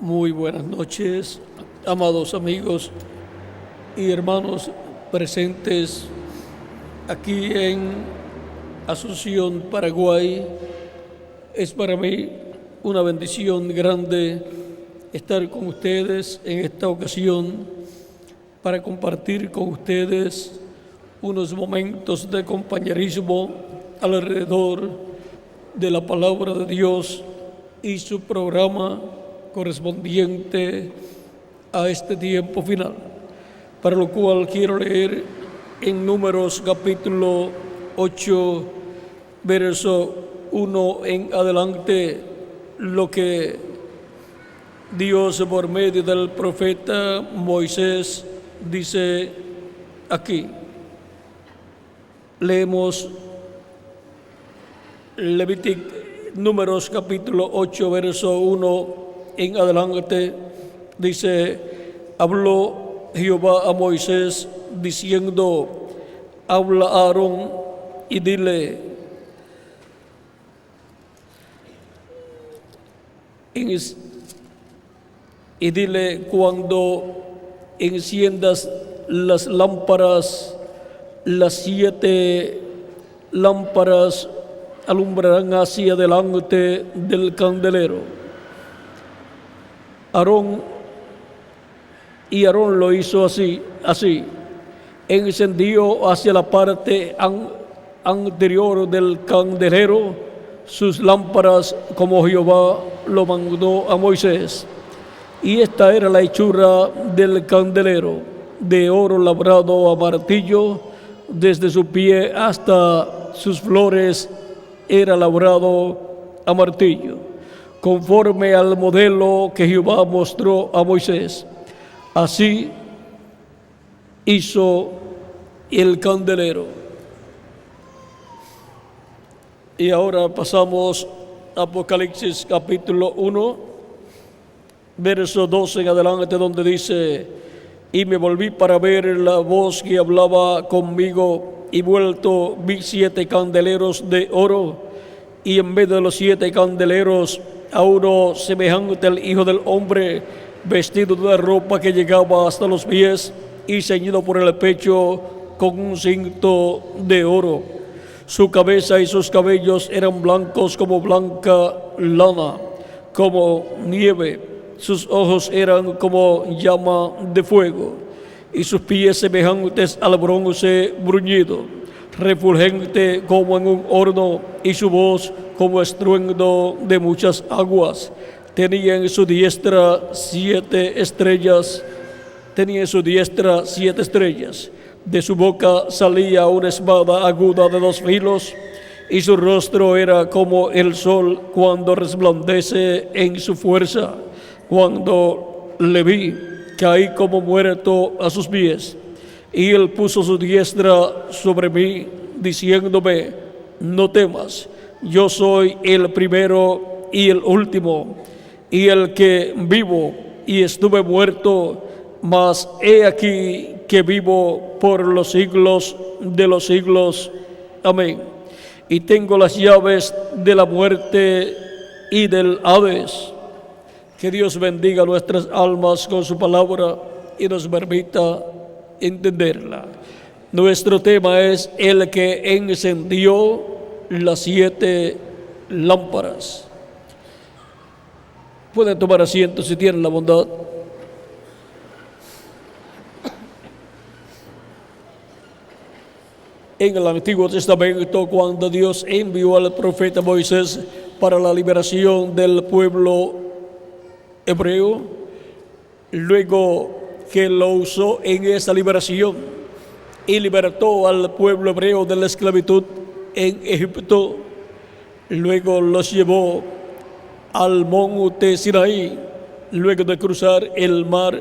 Muy buenas noches, amados amigos y hermanos presentes aquí en Asunción, Paraguay. Es para mí una bendición grande estar con ustedes en esta ocasión para compartir con ustedes unos momentos de compañerismo alrededor de la palabra de Dios y su programa correspondiente a este tiempo final, para lo cual quiero leer en Números capítulo 8, verso 1 en adelante, lo que Dios por medio del profeta Moisés dice aquí. Leemos Números capítulo 8, verso 1 en adelante. Dice: habló Jehová a Moisés diciendo: habla a Aarón y dile: cuando enciendas las lámparas, las 7 lámparas alumbrarán hacia delante del candelero. Aarón lo hizo así, encendió hacia la parte anterior del candelero sus lámparas como Jehová lo mandó a Moisés. Y esta era la hechura del candelero: de oro labrado a martillo, desde su pie hasta sus flores era labrado a martillo, conforme al modelo que Jehová mostró a Moisés. Así hizo el candelero. Y ahora pasamos a Apocalipsis capítulo 1, verso 12 en adelante, donde dice: y me volví para ver la voz que hablaba conmigo, y vuelto vi 7 candeleros de oro, y en medio de los 7 candeleros a uno semejante al Hijo del Hombre, vestido de ropa que llegaba hasta los pies y ceñido por el pecho con un cinto de oro. Su cabeza y sus cabellos eran blancos como blanca lana, como nieve. Sus ojos eran como llama de fuego, y sus pies semejantes al bronce bruñido, refulgente como en un horno, y su voz como estruendo de muchas aguas. Tenía en su diestra 7 estrellas. De su boca salía una espada aguda de 2 filos, y su rostro era como el sol cuando resplandece en su fuerza. Cuando le vi, caí como muerto a sus pies, y él puso su diestra sobre mí, diciéndome: no temas, yo soy el primero y el último, y el que vivo, y estuve muerto, mas he aquí que vivo por los siglos de los siglos. Amén. Y tengo las llaves de la muerte y del Hades. Que Dios bendiga nuestras almas con su palabra y nos permita entenderla. Nuestro tema es el que encendió las 7 lámparas. Pueden tomar asiento si tienen la bondad. En el Antiguo Testamento, cuando Dios envió al profeta Moisés para la liberación del pueblo hebreo, luego que lo usó en esa liberación y libertó al pueblo hebreo de la esclavitud en Egipto, luego los llevó al monte Sinaí, luego de cruzar el mar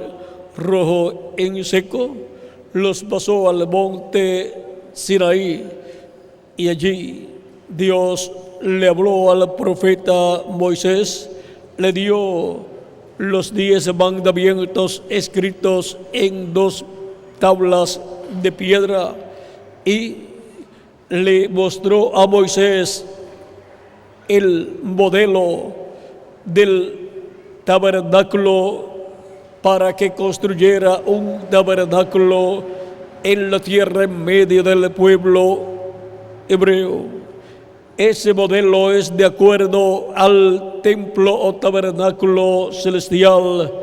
Rojo en seco, los pasó al monte Sinaí, y allí Dios le habló al profeta Moisés, le dio los 10 mandamientos escritos en 2 tablas de piedra, y le mostró a Moisés el modelo del tabernáculo para que construyera un tabernáculo en la tierra en medio del pueblo hebreo. Ese modelo es de acuerdo al templo o tabernáculo celestial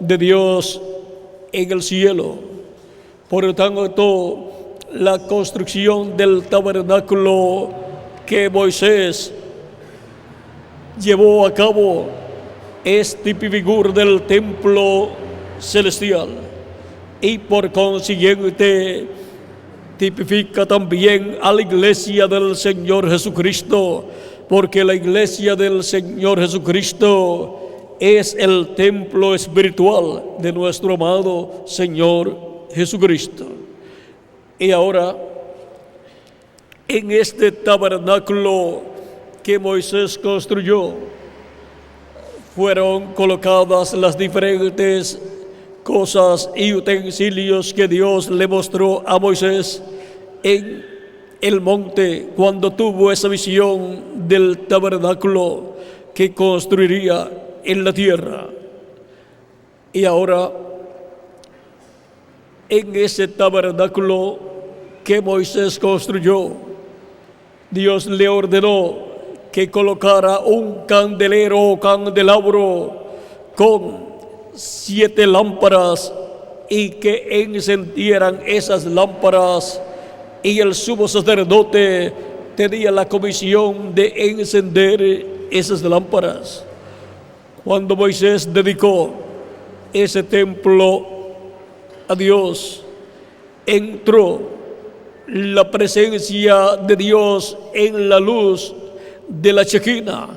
de Dios en el cielo. Por lo tanto, la construcción del tabernáculo que Moisés llevó a cabo es tipificación del templo celestial y por consiguiente tipifica también a la iglesia del Señor Jesucristo, porque la iglesia del Señor Jesucristo es el templo espiritual de nuestro amado Señor Jesucristo. Y ahora, en este tabernáculo que Moisés construyó, fueron colocadas las diferentes cosas y utensilios que Dios le mostró a Moisés en el monte cuando tuvo esa visión del tabernáculo que construiría en la tierra. Y ahora, en ese tabernáculo que Moisés construyó, Dios le ordenó que colocara un candelero o candelabro con 7 lámparas y que encendieran esas lámparas, y el sumo sacerdote tenía la comisión de encender esas lámparas. Cuando Moisés dedicó ese templo a Dios, entró la presencia de Dios en la luz de la Shekinah,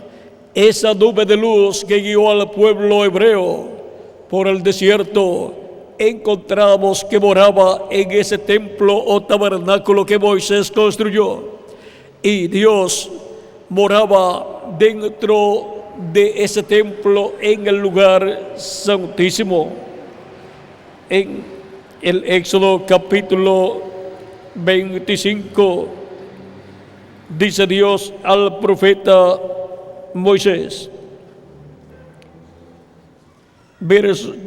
esa nube de luz que guió al pueblo hebreo por el desierto. Encontramos que moraba en ese templo o tabernáculo que Moisés construyó, y Dios moraba dentro de ese templo en el lugar santísimo. En el Éxodo capítulo 25 dice Dios al profeta Moisés,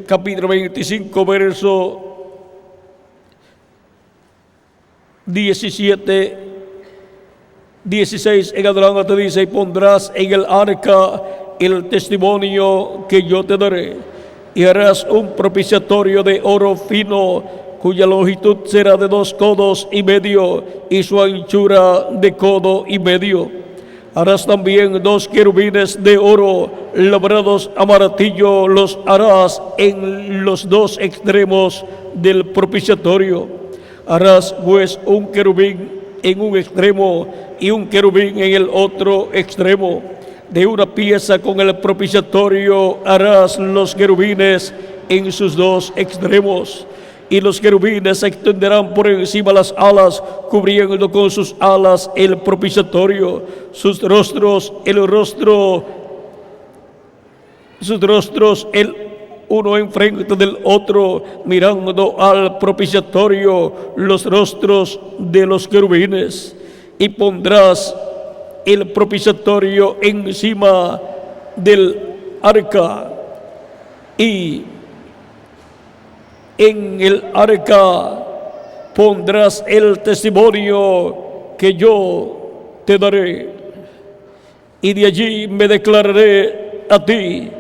capítulo 25, verso 17, 16 en adelante, dice: y pondrás en el arca el testimonio que yo te daré, y harás un propiciatorio de oro fino, cuya longitud será de 2 codos y medio, y su anchura de codo y medio. Harás también 2 querubines de oro labrados a martillo, los harás en los 2 extremos del propiciatorio. Harás pues un querubín en un extremo y un querubín en el otro extremo. De una pieza con el propiciatorio harás los querubines en sus 2 extremos. Y los querubines se extenderán por encima las alas, cubriendo con sus alas el propiciatorio, sus rostros el uno enfrente del otro, mirando al propiciatorio, los rostros de los querubines. Y pondrás el propiciatorio encima del arca, y en el arca pondrás el testimonio que yo te daré, y de allí me declararé a ti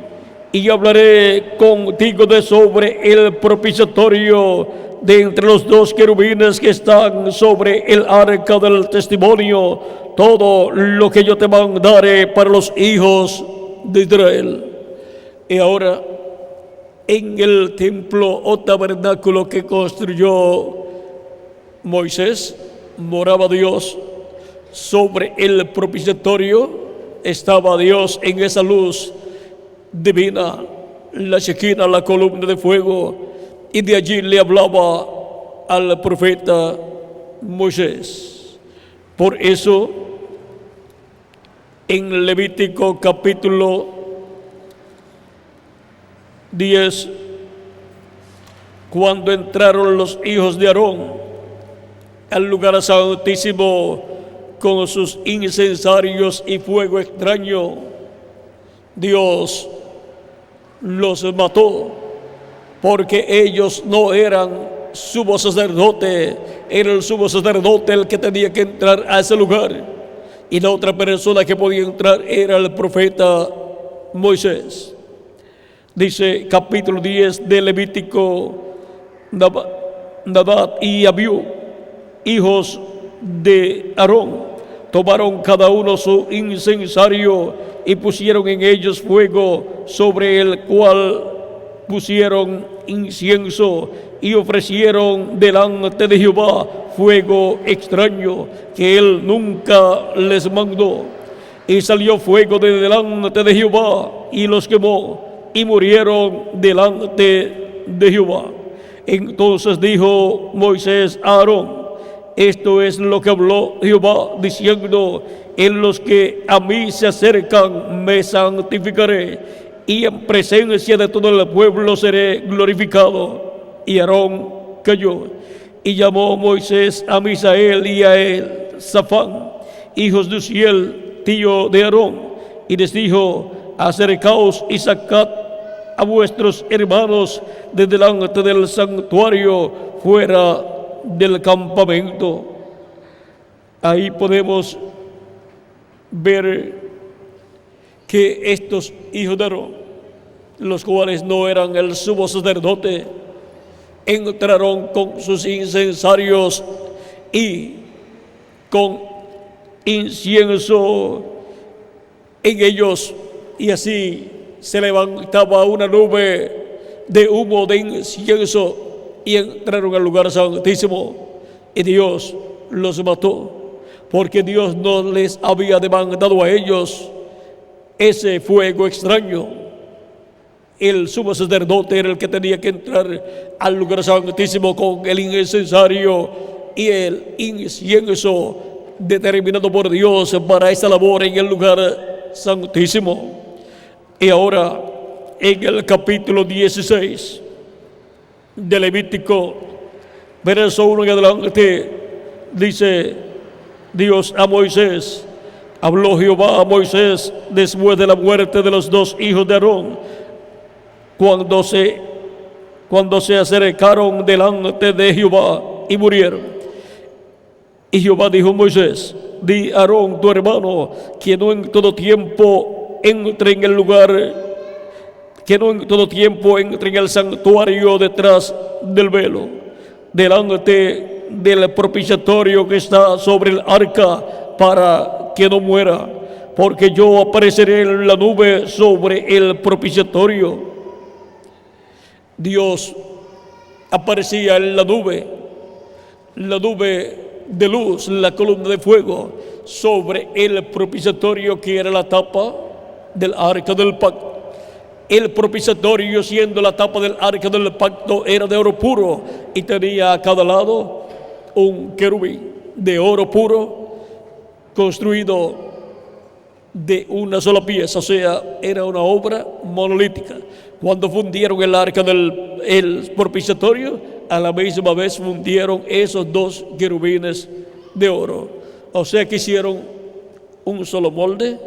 y hablaré contigo de sobre el propiciatorio, de entre los 2 querubines que están sobre el arca del testimonio, todo lo que yo te mandaré para los hijos de Israel. Y ahora, en el templo o tabernáculo que construyó Moisés, moraba Dios sobre el propiciatorio, estaba Dios en esa luz divina, la Shekinah, la columna de fuego, y de allí le hablaba al profeta Moisés. Por eso, en Levítico capítulo 10, cuando entraron los hijos de Aarón al lugar santísimo con sus incensarios y fuego extraño. Dios los mató porque ellos no eran sumo sacerdote, era el sumo sacerdote el que tenía que entrar a ese lugar, y la otra persona que podía entrar era el profeta Moisés. Dice capítulo 10 de Levítico: Nadab y Abiú, hijos de Aarón, tomaron cada uno su incensario y pusieron en ellos fuego, sobre el cual pusieron incienso, y ofrecieron delante de Jehová fuego extraño que él nunca les mandó. Y salió fuego de delante de Jehová y los quemó, y murieron delante de Jehová. Entonces dijo Moisés a Aarón: esto es lo que habló Jehová, diciendo: en los que a mí se acercan me santificaré, y en presencia de todo el pueblo seré glorificado. Y Aarón cayó, y llamó Moisés a Misael y a Elzafán, hijos de Uziel, tío de Aarón, y les dijo: acercaos y sacad a vuestros hermanos de delante del santuario, fuera del campamento. Ahí podemos ver que estos hijos de Aarón, los cuales no eran el sumo sacerdote, entraron con sus incensarios y con incienso en ellos, y así se levantaba una nube de humo de incienso, y entraron al lugar santísimo, y Dios los mató, porque Dios no les había demandado a ellos ese fuego extraño. El sumo sacerdote era el que tenía que entrar al lugar santísimo con el incensario y el incienso determinado por Dios para esa labor en el lugar santísimo. Y ahora, en el capítulo 16 de Levítico, verso 1 en adelante, dice Dios a Moisés: habló Jehová a Moisés después de la muerte de los dos hijos de Aarón, cuando se acercaron delante de Jehová y murieron. Y Jehová dijo a Moisés: di a Aarón tu hermano que no en todo tiempo entre en el lugar, que no en todo tiempo entre en el santuario detrás del velo, delante del propiciatorio que está sobre el arca, para que no muera, porque yo apareceré en la nube sobre el propiciatorio. Dios aparecía en la nube de luz, la columna de fuego, sobre el propiciatorio, que era la tapa del arca del pacto. El propiciatorio, siendo la tapa del arca del pacto, era de oro puro, y tenía a cada lado un querubín de oro puro, construido de una sola pieza, o sea, era una obra monolítica. Cuando fundieron el arca del propiciatorio, a la misma vez fundieron esos dos querubines de oro. O sea que hicieron un solo molde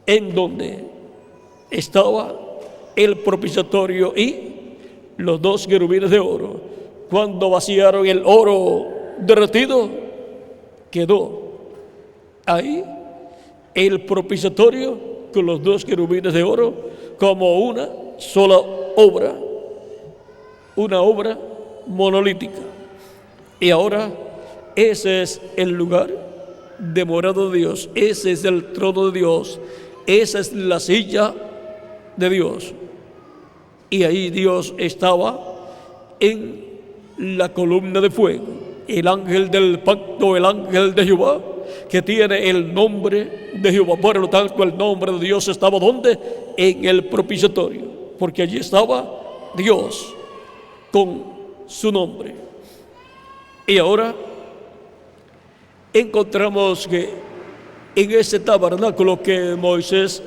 en donde estaba el propiciatorio y los dos querubines de oro. Cuando vaciaron el oro derretido, quedó ahí el propiciatorio con los dos querubines de oro como una sola obra, una obra monolítica. Y ahora ese es el lugar de morada de Dios, ese es el trono de Dios, esa es la silla de Dios. Y ahí Dios estaba en la columna de fuego, el ángel del pacto, el ángel de Jehová, que tiene el nombre de Jehová. Por lo tanto, el nombre de Dios estaba ¿dónde? En el propiciatorio, porque allí estaba Dios con su nombre. Y ahora encontramos que en ese tabernáculo que Moisés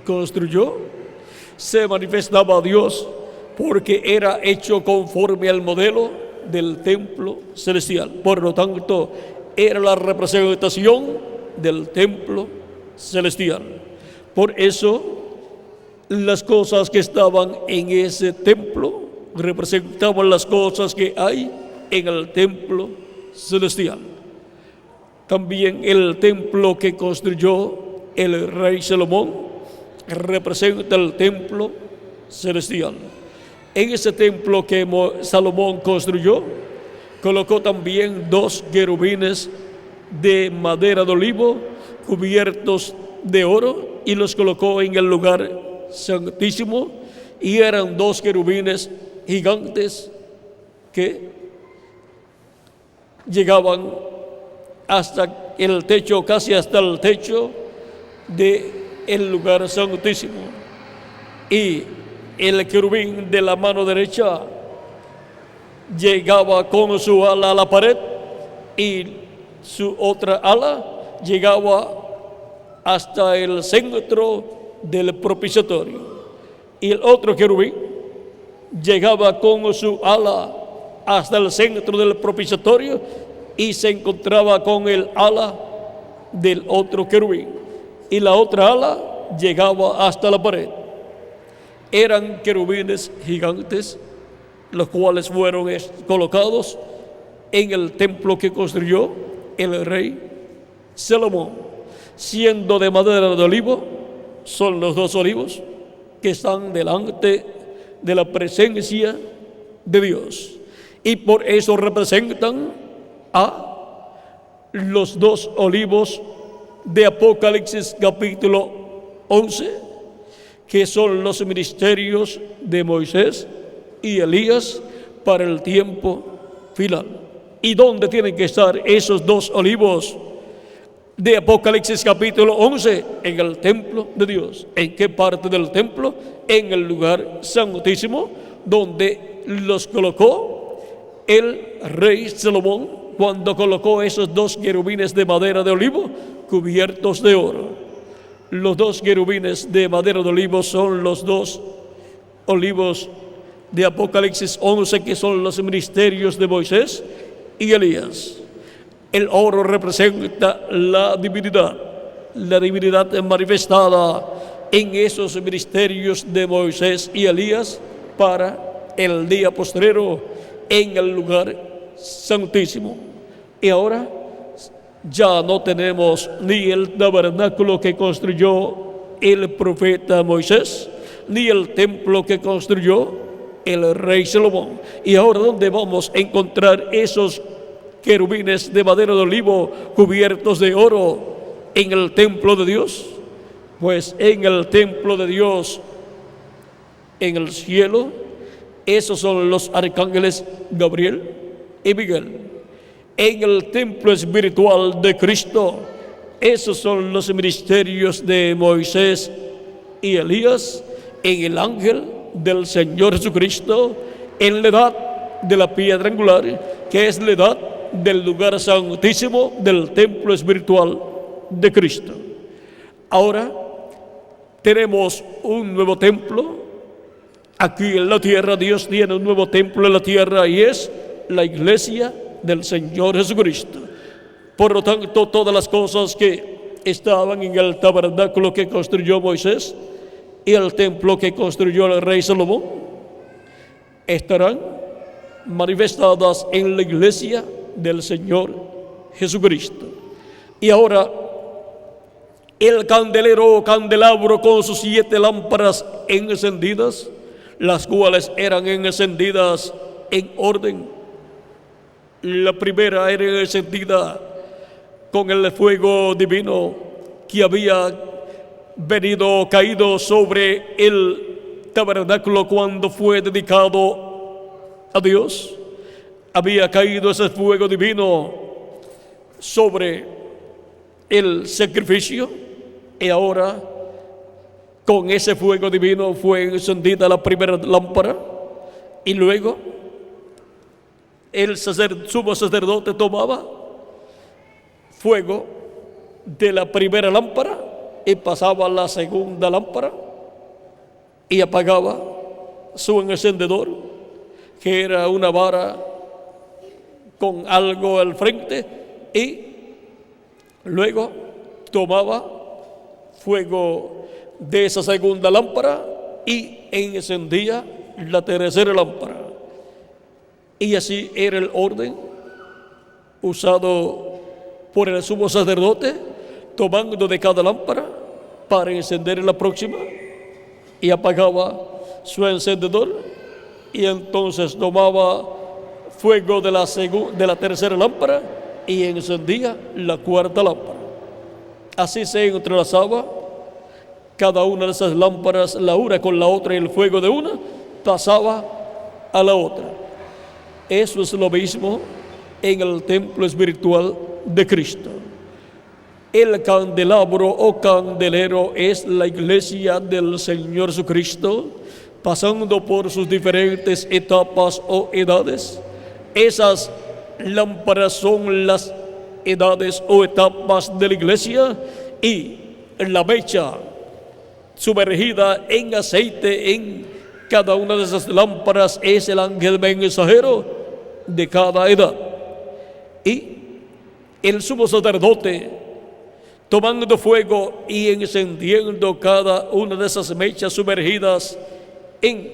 construyó, se manifestaba a Dios, porque era hecho conforme al modelo del templo celestial. Por lo tanto, era la representación del templo celestial. Por eso, las cosas que estaban en ese templo representaban las cosas que hay en el templo celestial. También el templo que construyó el rey Salomón representa el templo celestial. En ese templo que Salomón construyó, colocó también 2 querubines de madera de olivo cubiertos de oro y los colocó en el lugar santísimo, y eran 2 querubines gigantes que llegaban hasta el techo, casi hasta el techo del lugar santísimo. Y el querubín de la mano derecha llegaba con su ala a la pared, y su otra ala llegaba hasta el centro del propiciatorio. Y el otro querubín llegaba con su ala hasta el centro del propiciatorio y se encontraba con el ala del otro querubín. Y la otra ala llegaba hasta la pared. Eran querubines gigantes, los cuales fueron colocados en el templo que construyó el rey Salomón, siendo de madera de olivo. Son los 2 olivos que están delante de la presencia de Dios, y por eso representan a los 2 olivos de Apocalipsis capítulo 11, que son los ministerios de Moisés y Elías para el tiempo final. ¿Y dónde tienen que estar esos 2 olivos de Apocalipsis capítulo 11? En el templo de Dios. ¿En qué parte del templo? En el lugar santísimo, donde los colocó el rey Salomón cuando colocó esos 2 querubines de madera de olivo cubiertos de oro. Los 2 querubines de madera de olivo son los 2 olivos de Apocalipsis 11, que son los ministerios de Moisés y Elías. El oro representa la divinidad manifestada en esos ministerios de Moisés y Elías para el día postrero en el lugar santísimo. Y ahora ya no tenemos ni el tabernáculo que construyó el profeta Moisés, ni el templo que construyó el rey Salomón. Y ahora, ¿dónde vamos a encontrar esos querubines de madera de olivo cubiertos de oro en el templo de Dios? Pues en el templo de Dios, en el cielo, esos son los arcángeles Gabriel y Miguel. En el templo espiritual de Cristo, esos son los ministerios de Moisés y Elías. En el ángel del Señor Jesucristo, en la edad de la piedra angular, que es la edad del lugar santísimo del templo espiritual de Cristo. Ahora tenemos un nuevo templo aquí en la tierra. Dios tiene un nuevo templo en la tierra, y es la iglesia del Señor Jesucristo. Por lo tanto, todas las cosas que estaban en el tabernáculo que construyó Moisés y el templo que construyó el rey Salomón estarán manifestadas en la iglesia del Señor Jesucristo. Y ahora el candelabro con sus 7 lámparas encendidas, las cuales eran encendidas en orden. La primera era encendida con el fuego divino que había caído sobre el tabernáculo cuando fue dedicado a Dios. Había caído ese fuego divino sobre el sacrificio, y ahora con ese fuego divino fue encendida la primera lámpara, y luego el sumo sacerdote tomaba fuego de la primera lámpara y pasaba a la segunda lámpara y apagaba su encendedor, que era una vara con algo al frente y luego tomaba fuego de esa segunda lámpara y encendía la tercera lámpara. Y así era el orden usado por el sumo sacerdote, tomando de cada lámpara para encender la próxima, y apagaba su encendedor y entonces tomaba fuego de la tercera lámpara y encendía la cuarta lámpara. Así se entrelazaba cada una de esas lámparas, la una con la otra, y el fuego de una pasaba a la otra. Eso es lo mismo en el templo espiritual de Cristo. El candelabro o candelero es la iglesia del Señor Jesucristo, pasando por sus diferentes etapas o edades. Esas lámparas son las edades o etapas de la iglesia, y la mecha sumergida en aceite en cada una de esas lámparas es el ángel mensajero de cada edad. Y el sumo sacerdote, tomando fuego y encendiendo cada una de esas mechas sumergidas en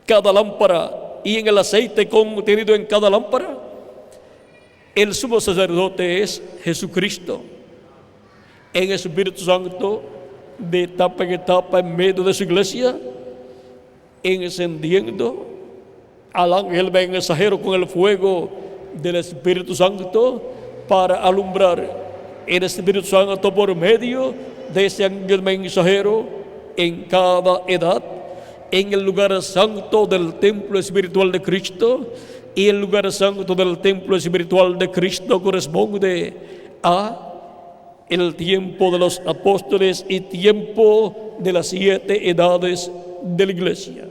cada lámpara y en el aceite contenido en cada lámpara, el sumo sacerdote es Jesucristo, en el Espíritu Santo, de etapa en etapa en medio de su iglesia, encendiendo al ángel mensajero con el fuego del Espíritu Santo para alumbrar el Espíritu Santo por medio de ese ángel mensajero en cada edad, en el lugar santo del templo espiritual de Cristo. Y el lugar santo del templo espiritual de Cristo corresponde a el tiempo de los apóstoles y tiempo de las 7 edades de la iglesia.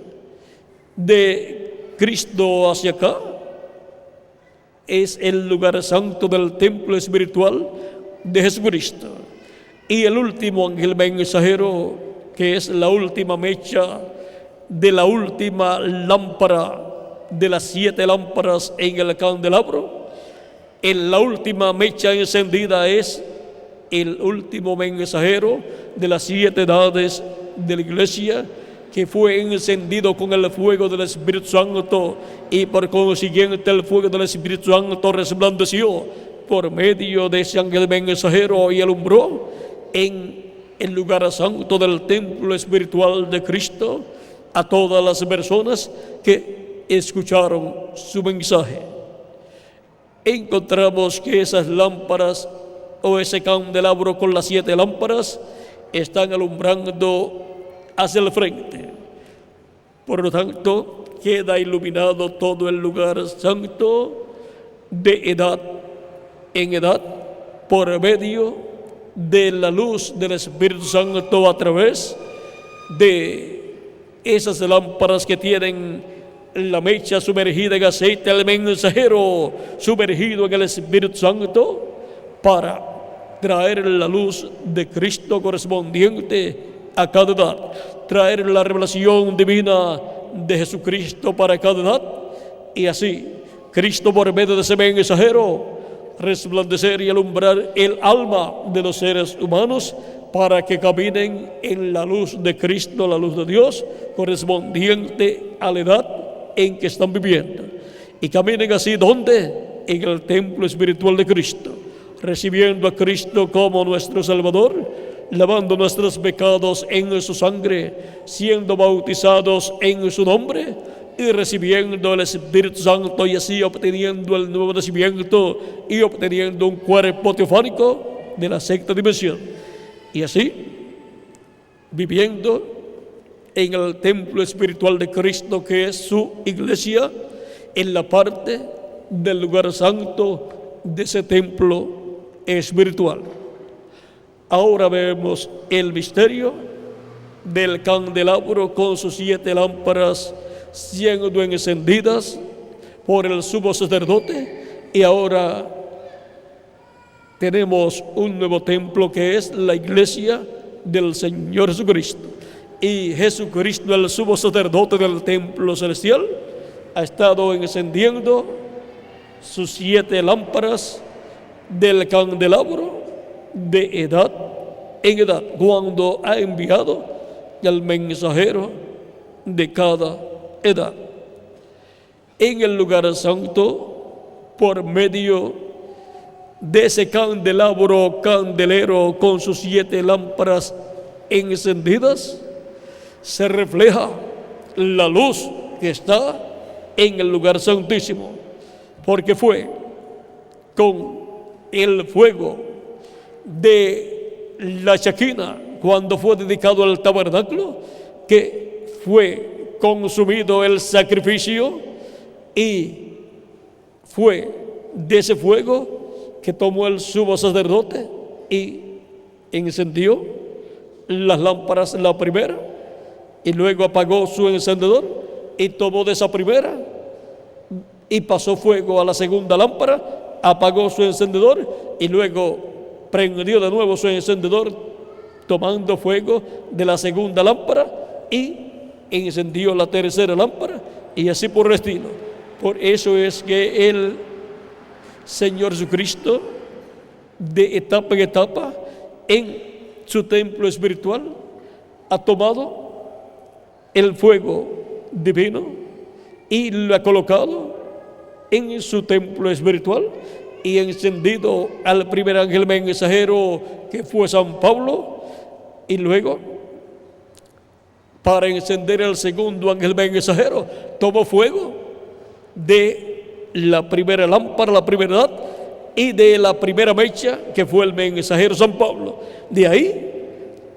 De Cristo hacia acá es el lugar santo del templo espiritual de Jesucristo. Y el último ángel mensajero, que es la última mecha de la última lámpara de las 7 lámparas en el candelabro, en la última mecha encendida es el último mensajero de las 7 edades de la iglesia, que fue encendido con el fuego del Espíritu Santo, y por consiguiente el fuego del Espíritu Santo resplandeció por medio de ese ángel mensajero y alumbró en el lugar santo del templo espiritual de Cristo a todas las personas que escucharon su mensaje. Encontramos que esas lámparas o ese candelabro con las 7 lámparas están alumbrando hacia el frente. Por lo tanto, queda iluminado todo el lugar santo de edad en edad por medio de la luz del Espíritu Santo a través de esas lámparas que tienen la mecha sumergida en aceite, el mensajero sumergido en el Espíritu Santo para traer la luz de Cristo correspondiente a cada edad, traer la revelación divina de Jesucristo para cada edad, y así Cristo por medio de ese mensajero resplandecer y alumbrar el alma de los seres humanos para que caminen en la luz de Cristo, la luz de Dios correspondiente a la edad en que están viviendo, y caminen así donde en el templo espiritual de Cristo, recibiendo a Cristo como nuestro Salvador, lavando nuestros pecados en su sangre, siendo bautizados en su nombre y recibiendo el Espíritu Santo, y así obteniendo el nuevo nacimiento y obteniendo un cuerpo teofánico de la sexta dimensión, y así viviendo en el templo espiritual de Cristo, que es su iglesia, en la parte del lugar santo de ese templo espiritual. Ahora vemos el misterio del candelabro con sus 7 lámparas siendo encendidas por el sumo sacerdote, y ahora tenemos un nuevo templo que es la iglesia del Señor Jesucristo. Y Jesucristo, el sumo sacerdote del templo celestial, ha estado encendiendo sus 7 lámparas del candelabro de edad en edad, cuando ha enviado al mensajero de cada edad. En el lugar santo, por medio de ese candelero con sus 7 lámparas encendidas, se refleja la luz que está en el lugar santísimo, porque fue con el fuego de la Shequina, cuando fue dedicado al tabernáculo, que fue consumido el sacrificio, y fue de ese fuego que tomó el sumo sacerdote y encendió las lámparas, la primera, y luego apagó su encendedor y tomó de esa primera y pasó fuego a la segunda lámpara, apagó su encendedor y luego prendió de nuevo su encendedor tomando fuego de la segunda lámpara y encendió la tercera lámpara, y así por el estilo. Por eso es que el Señor Jesucristo, de etapa en etapa, en su templo espiritual, ha tomado el fuego divino y lo ha colocado en su templo espiritual y encendido al primer ángel mensajero, que fue San Pablo, y luego, para encender el segundo ángel mensajero, tomó fuego de la primera lámpara, la primera edad, y de la primera mecha, que fue el mensajero San Pablo. De ahí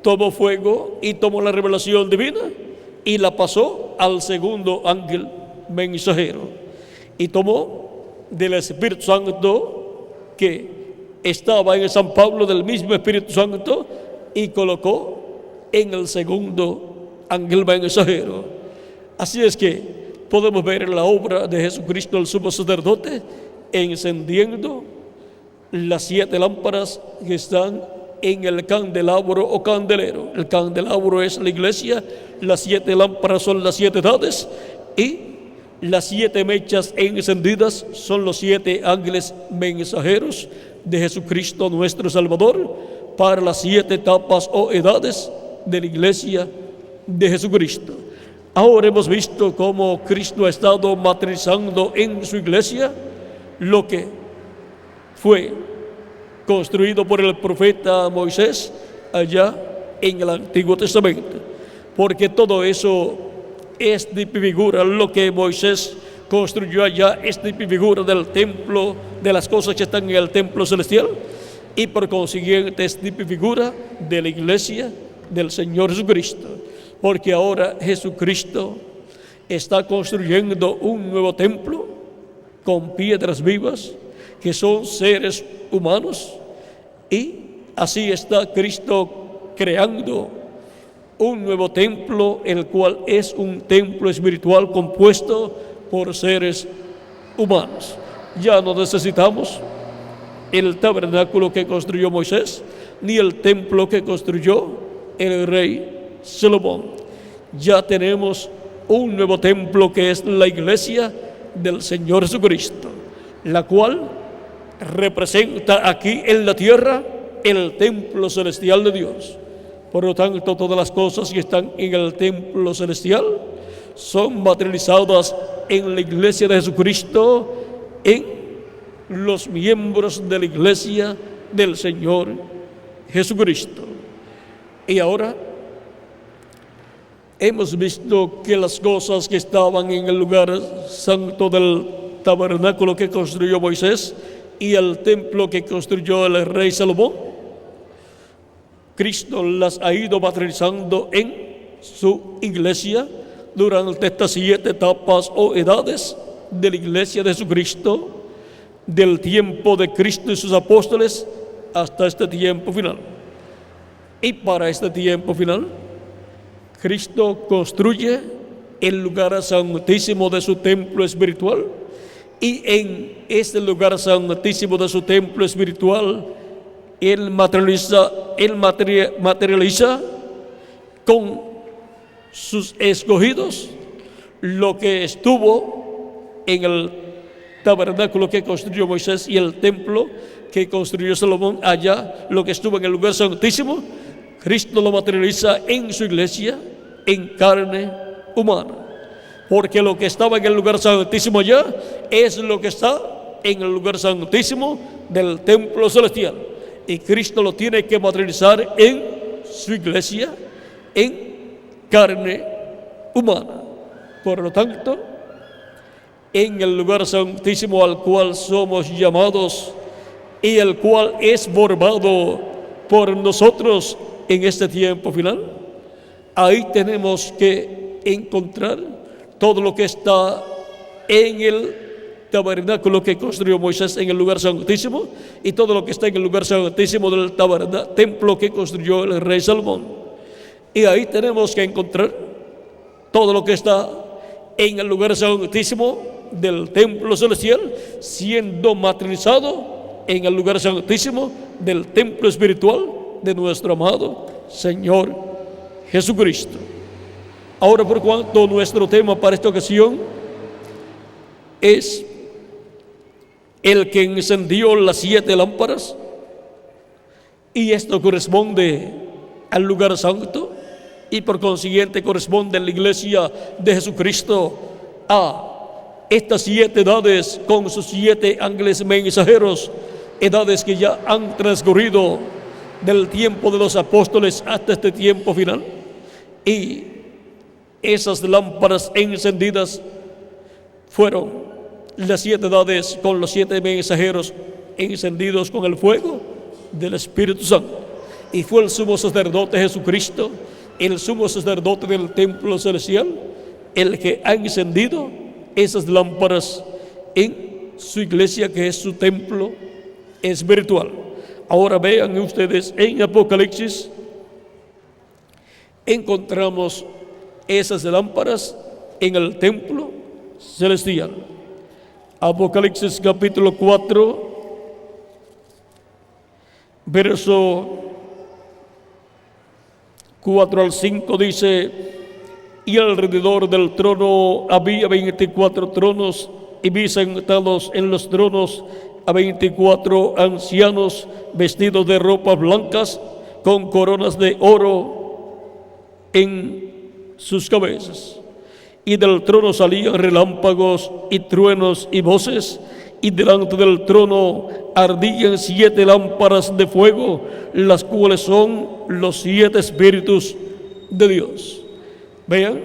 tomó fuego y tomó la revelación divina y la pasó al segundo ángel mensajero, y tomó del Espíritu Santo que estaba en San Pablo, del mismo Espíritu Santo, y colocó en el segundo ángel mensajero. Así es que podemos ver la obra de Jesucristo, el sumo sacerdote, encendiendo las 7 lámparas que están en el candelabro o candelero. El candelabro es la iglesia, las 7 lámparas son las 7 edades, y las 7 mechas encendidas son los 7 ángeles mensajeros de Jesucristo nuestro Salvador, para las 7 etapas o edades de la iglesia de Jesucristo. Ahora hemos visto cómo Cristo ha estado materializando en su iglesia lo que fue construido por el profeta Moisés allá en el Antiguo Testamento, porque todo eso es figura, lo que Moisés construyó allá es figura del templo, de las cosas que están en el templo celestial, y por consiguiente es figura de la iglesia del Señor Jesucristo, porque ahora Jesucristo está construyendo un nuevo templo con piedras vivas que son seres humanos, y así está Cristo creando un nuevo templo, el cual es un templo espiritual compuesto por seres humanos. Ya no necesitamos el tabernáculo que construyó Moisés, ni el templo que construyó el rey Salomón. Ya tenemos un nuevo templo, que es la iglesia del Señor Jesucristo, la cual representa aquí en la tierra el templo celestial de Dios. Por lo tanto, todas las cosas que están en el templo celestial son materializadas en la iglesia de Jesucristo, en los miembros de la iglesia del Señor Jesucristo. Y ahora hemos visto que las cosas que estaban en el lugar santo del tabernáculo que construyó Moisés y el templo que construyó el rey Salomón, Cristo las ha ido materializando en su iglesia durante estas 7 etapas o edades de la iglesia de Jesucristo, del tiempo de Cristo y sus apóstoles hasta este tiempo final. Y para este tiempo final, Cristo construye el lugar santísimo de su templo espiritual, y en este lugar santísimo de su templo espiritual Él materializa con sus escogidos lo que estuvo en el tabernáculo que construyó Moisés y el templo que construyó Salomón, allá lo que estuvo en el lugar santísimo, Cristo lo materializa en su iglesia en carne humana. Porque lo que estaba en el lugar santísimo allá es lo que está en el lugar santísimo del templo celestial. Y Cristo lo tiene que materializar en su iglesia en carne humana. Por lo tanto, en el lugar santísimo al cual somos llamados y el cual es formado por nosotros en este tiempo final, ahí tenemos que encontrar todo lo que está en el tabernáculo que construyó Moisés en el lugar santísimo y todo lo que está en el lugar santísimo del templo que construyó el rey Salomón. Y ahí tenemos que encontrar todo lo que está en el lugar santísimo del templo celestial siendo materializado en el lugar santísimo del templo espiritual de nuestro amado Señor Jesucristo. Ahora, por cuanto nuestro tema para esta ocasión es el que encendió las 7 lámparas, y esto corresponde al lugar santo y por consiguiente corresponde a la iglesia de Jesucristo, a estas 7 edades con sus 7 ángeles mensajeros, edades que ya han transcurrido del tiempo de los apóstoles hasta este tiempo final. Y esas lámparas encendidas fueron las 7 edades con los 7 mensajeros encendidos con el fuego del Espíritu Santo. Y fue el sumo sacerdote Jesucristo, el sumo sacerdote del templo celestial, el que ha encendido esas lámparas en su iglesia, que es su templo espiritual. Ahora vean ustedes, en Apocalipsis encontramos esas lámparas en el templo celestial. Apocalipsis capítulo 4, verso 4 al 5 dice: y alrededor del trono había 24 tronos, y vi sentados en los tronos a 24 ancianos vestidos de ropas blancas, con coronas de oro en sus cabezas. Y del trono salían relámpagos y truenos y voces, y delante del trono ardían 7 lámparas de fuego, las cuales son los 7 espíritus de Dios. Vean,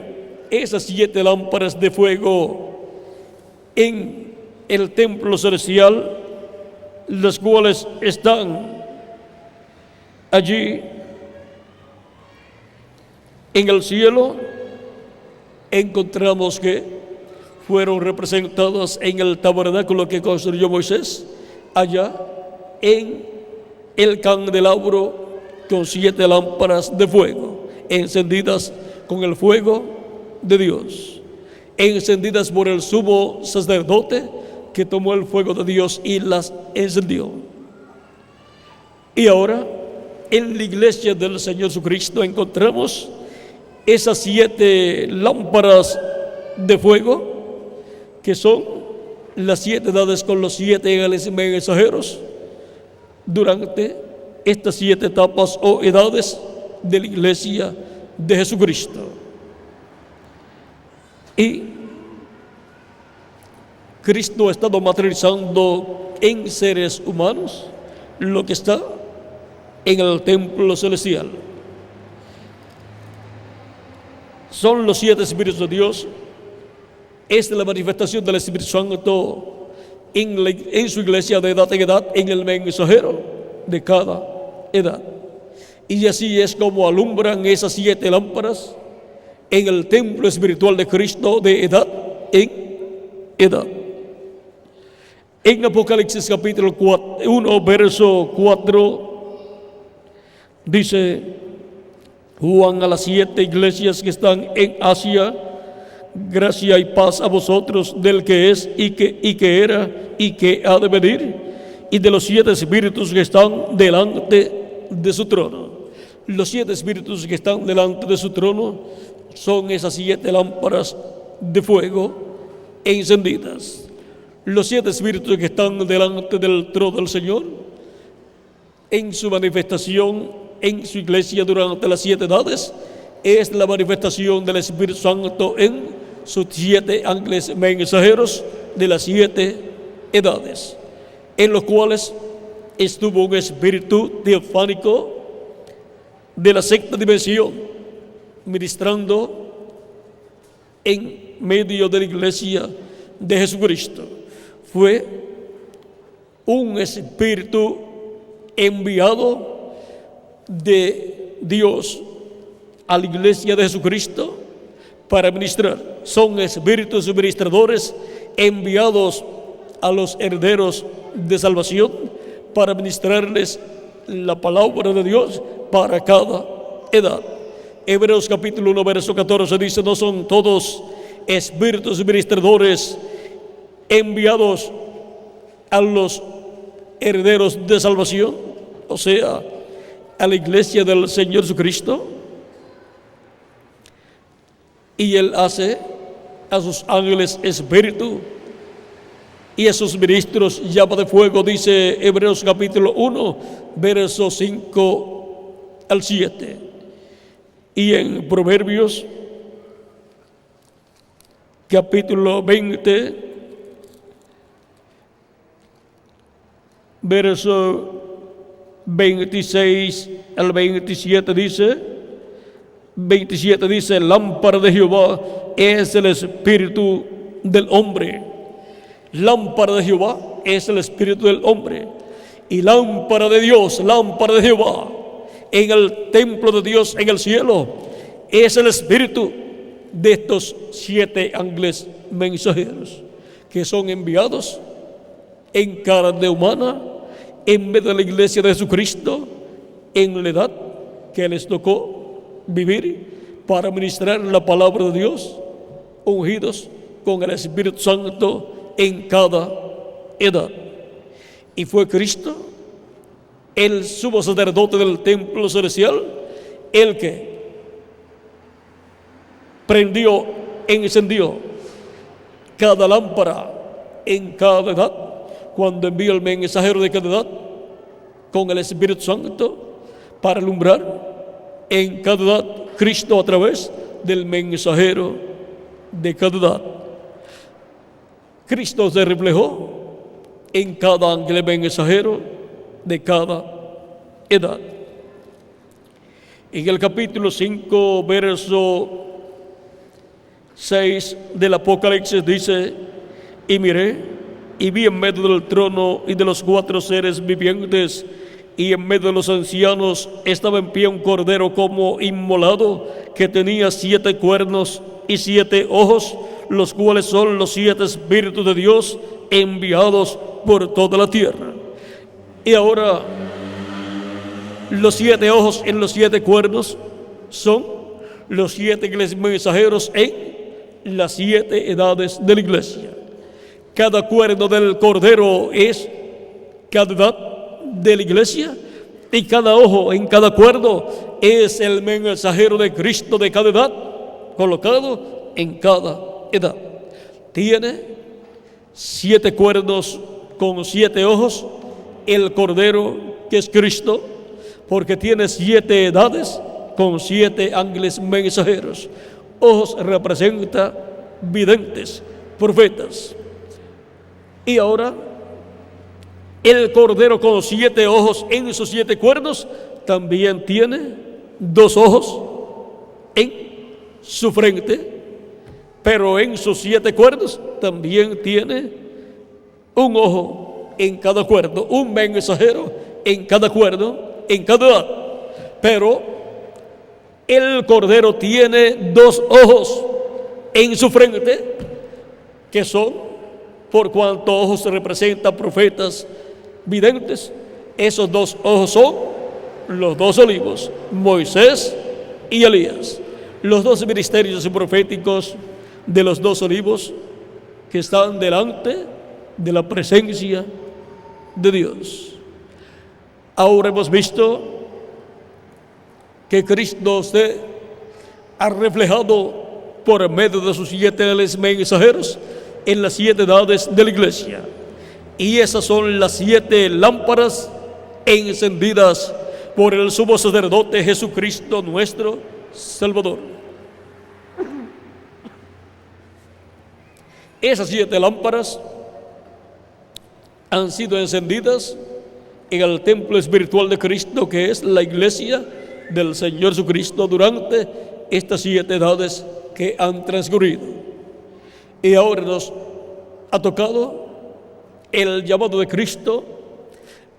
esas 7 lámparas de fuego en el templo celestial, las cuales están allí en el cielo, encontramos que fueron representadas en el tabernáculo que construyó Moisés, allá en el candelabro con 7 lámparas de fuego, encendidas con el fuego de Dios, encendidas por el sumo sacerdote que tomó el fuego de Dios y las encendió. Y ahora, en la iglesia del Señor Jesucristo encontramos esas 7 lámparas de fuego, que son las 7 edades con los 7 ángeles mensajeros durante estas 7 etapas o edades de la iglesia de Jesucristo. Y Cristo ha estado materializando en seres humanos lo que está en el templo celestial. Son los 7 espíritus de Dios. Es la manifestación del Espíritu Santo en su iglesia de edad en edad, en el mensajero de cada edad. Y así es como alumbran esas 7 lámparas en el templo espiritual de Cristo de edad en edad. En Apocalipsis capítulo 1, verso 4, dice Juan a las 7 iglesias que están en Asia: gracia y paz a vosotros del que es y que era y que ha de venir, y de los 7 espíritus que están delante de su trono. Los 7 espíritus que están delante de su trono son esas 7 lámparas de fuego encendidas. Los 7 espíritus que están delante del trono del Señor, en su manifestación en su iglesia durante las 7 edades, es la manifestación del Espíritu Santo en sus 7 ángeles mensajeros de las 7 edades, en los cuales estuvo un espíritu teofánico de la 6ª dimensión, ministrando en medio de la iglesia de Jesucristo. Fue un espíritu enviado de Dios a la iglesia de Jesucristo para ministrar. Son espíritus ministradores enviados a los herederos de salvación para ministrarles la palabra de Dios para cada edad. Hebreos capítulo 1, verso 14 dice: no son todos espíritus ministradores enviados a los herederos de salvación, o sea, a la iglesia del Señor Jesucristo. Y Él hace a sus ángeles espíritu y a sus ministros llama de fuego, dice Hebreos capítulo 1, versos 5 al 7. Y en Proverbios capítulo 20, verso 26 al 27 dice: lámpara de Jehová es el espíritu del hombre. Lámpara de Jehová es el espíritu del hombre. Y lámpara de Dios, lámpara de Jehová en el templo de Dios en el cielo, es el espíritu de estos 7 ángeles mensajeros que son enviados en carne humana en medio de la iglesia de Jesucristo en la edad que les tocó vivir para ministrar la palabra de Dios, ungidos con el Espíritu Santo en cada edad. Y fue Cristo, el sumo sacerdote del templo celestial, el que prendió, encendió cada lámpara en cada edad, cuando envió el mensajero de cada edad con el Espíritu Santo para alumbrar en cada edad Cristo a través del mensajero de cada edad. Cristo se reflejó en cada ángel mensajero de cada edad. En el capítulo 5, verso 6 del Apocalipsis dice: y miré y vi en medio del trono y de los 4 seres vivientes y en medio de los ancianos estaba en pie un cordero como inmolado, que tenía 7 cuernos y 7 ojos, los cuales son los 7 espíritus de Dios enviados por toda la tierra. Y ahora los 7 ojos en los 7 cuernos son los 7 mensajeros en las 7 edades de la iglesia. Cada cuerno del cordero es cada edad de la iglesia, y cada ojo en cada cuerno es el mensajero de Cristo de cada edad, colocado en cada edad. Tiene 7 cuernos con 7 ojos el cordero, que es Cristo, porque tiene 7 edades con 7 ángeles mensajeros. Ojos representa videntes, profetas. Y ahora el cordero con 7 ojos en sus 7 cuernos también tiene 2 ojos en su frente, pero en sus 7 cuernos también tiene un ojo en cada cuerno, un mensajero en cada cuerno, en cada edad. Pero el cordero tiene 2 ojos en su frente, que son, por cuanto ojos representan profetas videntes, esos 2 ojos son los 2 olivos, Moisés y Elías, los 2 ministerios proféticos de los 2 olivos que están delante de la presencia de Dios. Ahora hemos visto que Cristo se ha reflejado por medio de sus 7 mensajeros en las 7 edades de la iglesia. Y esas son las 7 lámparas encendidas por el sumo sacerdote Jesucristo nuestro Salvador. Esas 7 lámparas han sido encendidas en el templo espiritual de Cristo, que es la iglesia del Señor Jesucristo, durante estas 7 edades que han transcurrido. Y ahora nos ha tocado el llamado de Cristo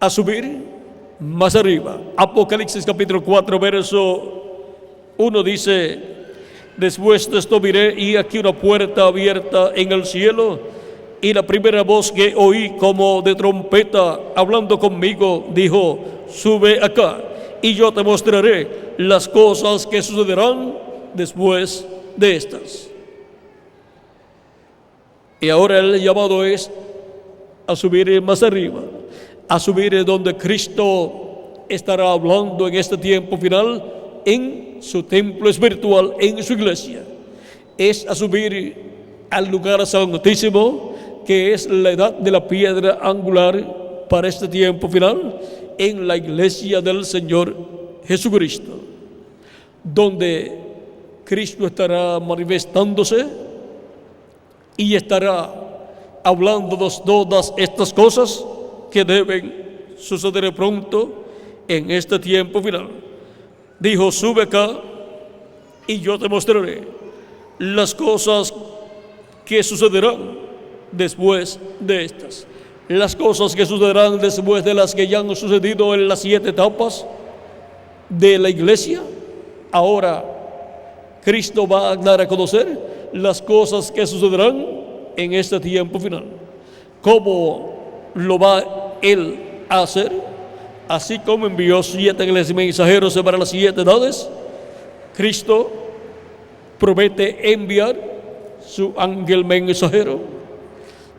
a subir más arriba. Apocalipsis capítulo 4, verso 1 dice: después de esto miré y aquí una puerta abierta en el cielo, y la primera voz que oí como de trompeta hablando conmigo dijo: sube acá y yo te mostraré las cosas que sucederán después de estas. Y ahora el llamado es a subir más arriba, a subir donde Cristo estará hablando en este tiempo final, en su templo espiritual, en su iglesia. Es a subir al lugar santísimo, que es la edad de la piedra angular para este tiempo final, en la iglesia del Señor Jesucristo, donde Cristo estará manifestándose y estará hablándonos todas estas cosas que deben suceder pronto en este tiempo final. Dijo: sube acá y yo te mostraré las cosas que sucederán después de estas. Las cosas que sucederán después de las que ya han sucedido en las 7 etapas de la iglesia. Ahora Cristo va a dar a conocer las cosas que sucederán en este tiempo final. ¿Cómo lo va Él a hacer? Así como envió 7 mensajeros para las 7 edades, Cristo promete enviar su ángel mensajero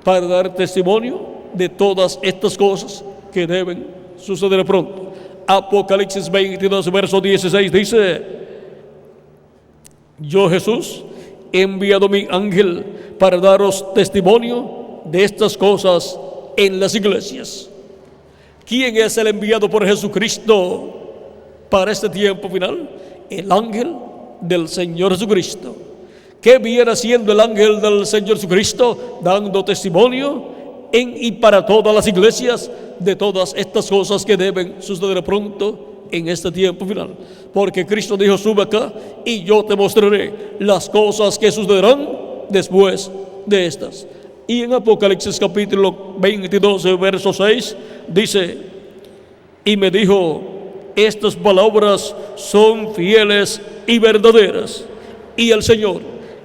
para dar testimonio de todas estas cosas que deben suceder pronto. Apocalipsis 22, verso 16 dice: yo, Jesús, he enviado mi ángel para daros testimonio de estas cosas en las iglesias. ¿Quién es el enviado por Jesucristo para este tiempo final? El ángel del Señor Jesucristo. ¿Qué viene haciendo el ángel del Señor Jesucristo? Dando testimonio en y para todas las iglesias de todas estas cosas que deben suceder pronto en este tiempo final. Porque Cristo dijo: sube acá y yo te mostraré las cosas que sucederán después de estas. Y en Apocalipsis capítulo 22, verso 6 dice: y me dijo: estas palabras son fieles y verdaderas, y el Señor,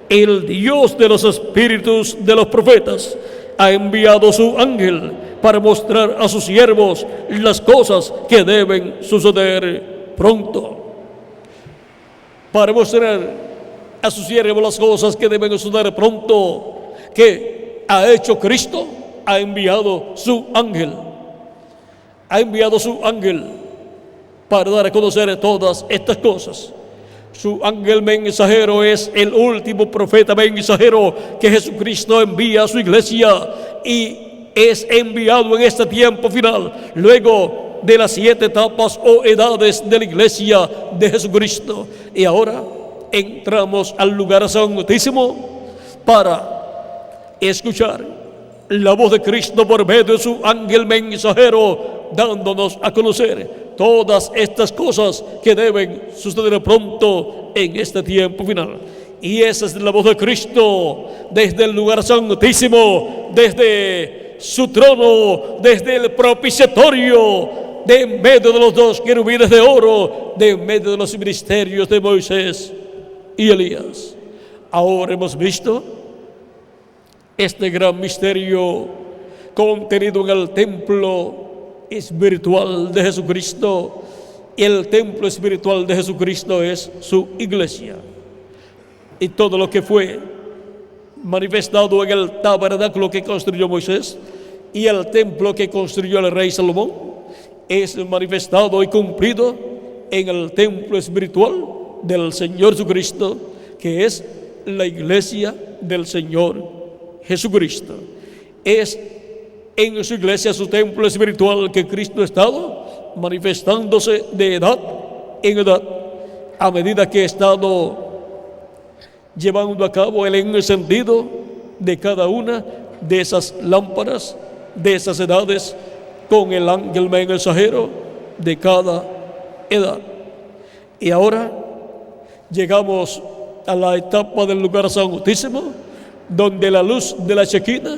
el Dios de los espíritus de los profetas, ha enviado su ángel para mostrar a sus siervos las cosas que deben suceder pronto. Para mostrar a sus siervos las cosas que deben suceder pronto, que ha hecho Cristo, ha enviado su ángel. Ha enviado su ángel para dar a conocer todas estas cosas. Su ángel mensajero es el último profeta mensajero que Jesucristo envía a su iglesia, y es enviado en este tiempo final, luego de las 7 etapas o edades de la iglesia de Jesucristo. Y ahora entramos al lugar santísimo para escuchar la voz de Cristo por medio de su ángel mensajero, dándonos a conocer todas estas cosas que deben suceder pronto en este tiempo final. Y esa es la voz de Cristo desde el lugar santísimo, desde su trono, desde el propiciatorio, de en medio de los 2 querubines de oro, de en medio de los ministerios de Moisés y Elías. Ahora hemos visto este gran misterio contenido en el templo espiritual de Jesucristo. Y el templo espiritual de Jesucristo es su iglesia. Y todo lo que fue manifestado en el tabernáculo que construyó Moisés y el templo que construyó el rey Salomón es manifestado y cumplido en el templo espiritual del Señor Jesucristo, que es la iglesia del Señor Jesucristo. Es en su iglesia, su templo espiritual, que Cristo ha estado manifestándose de edad en edad, a medida que ha estado llevando a cabo el encendido de cada una de esas lámparas, de esas edades, con el ángel mensajero de cada edad. Y ahora llegamos a la etapa del lugar santísimo, donde la luz de la Shekinah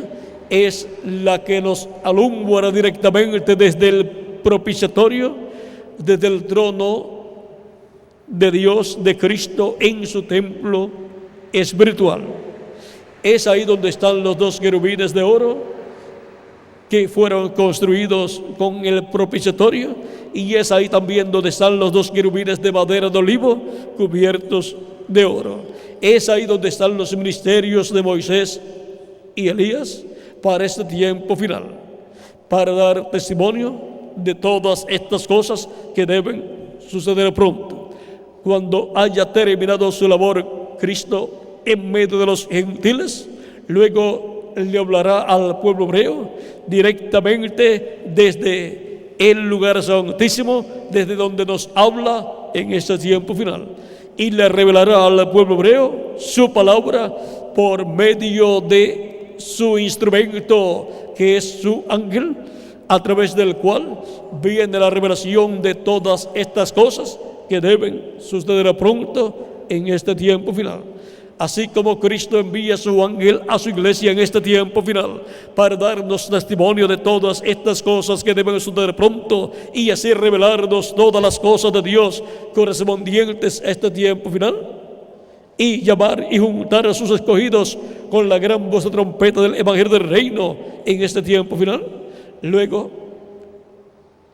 es la que nos alumbra directamente desde el propiciatorio, desde el trono de Dios, de Cristo, en su templo espiritual. Es ahí donde están los dos querubines de oro que fueron construidos con el propiciatorio, y es ahí también donde están los dos querubines de madera de olivo cubiertos de oro. Es ahí donde están los ministerios de Moisés y Elías para este tiempo final, para dar testimonio de todas estas cosas que deben suceder pronto. Cuando haya terminado su labor Cristo en medio de los gentiles, luego le hablará al pueblo hebreo directamente desde el lugar santísimo, desde donde nos habla en este tiempo final, y le revelará al pueblo hebreo su palabra por medio de su instrumento, que es su ángel, a través del cual viene la revelación de todas estas cosas que deben suceder pronto en este tiempo final. Así como Cristo envía su ángel a su iglesia en este tiempo final para darnos testimonio de todas estas cosas que deben suceder pronto, y así revelarnos todas las cosas de Dios correspondientes a este tiempo final, y llamar y juntar a sus escogidos con la gran voz de trompeta del evangelio del reino en este tiempo final. Luego